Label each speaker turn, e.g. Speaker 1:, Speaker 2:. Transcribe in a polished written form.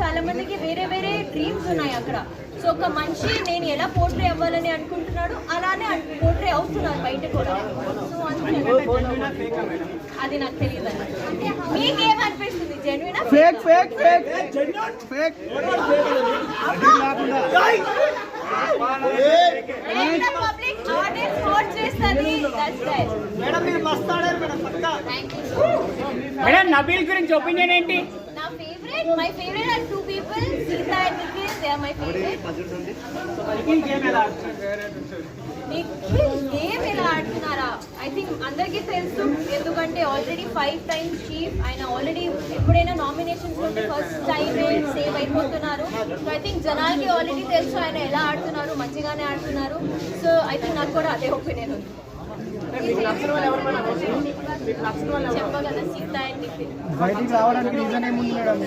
Speaker 1: చాలా మందికి వేరే వేరే డ్రీమ్స్ ఉన్నాయి అక్కడ. సో ఒక మనిషి నేను ఎలా పోర్ట్రే అవ్వాలని అనుకుంటున్నాడు అలానే పోర్ట్రే అవుతున్నారు బయట కూడా. సో అది నాకు తెలియదు. మీకేమనిపిస్తుంది? జెన్యునా
Speaker 2: fake fake fake fake
Speaker 1: public audience vote చేస్తుంది. That's right.
Speaker 2: మేడం మీరు మస్త్ ఆడారు మేడం పక్కా.
Speaker 1: థాంక్యూ.
Speaker 2: మేడం నబీల్ గురించి ఒపీనియన్ ఏంటి?
Speaker 1: నా favourite my favourite are two people, Seetha and Nikhil. They are my favourite.
Speaker 2: Nikhil game ఎలా ఆడుతున్నారు?
Speaker 1: నిఖిల్ గేమ్ ఎలా ఆడుతున్నారా? ఐ థింక్ అందరికీ తెలుసు, ఎందుకంటే ఆల్రెడీ 5 times చీఫ్. ఆయన ఆల్రెడీ ఎప్పుడైనా నామినేషన్స్ నుండి ఫస్ట్ టైమే సేవ్ అయిపోతున్నారు. సో ఐ థింక్ జనాలకి ఆల్రెడీ తెలుసు ఆయన ఎలా ఆడుతున్నారు, మంచిగానే ఆడుతున్నారు. సో ఐ థింక్ నాకు కూడా అదే ఒపీనియన్ ఉంది. చెప్పగల సీత అండ్ నిఖిల్
Speaker 2: బయటికి రావడానికి రీజన్ ఏముంది మేడం?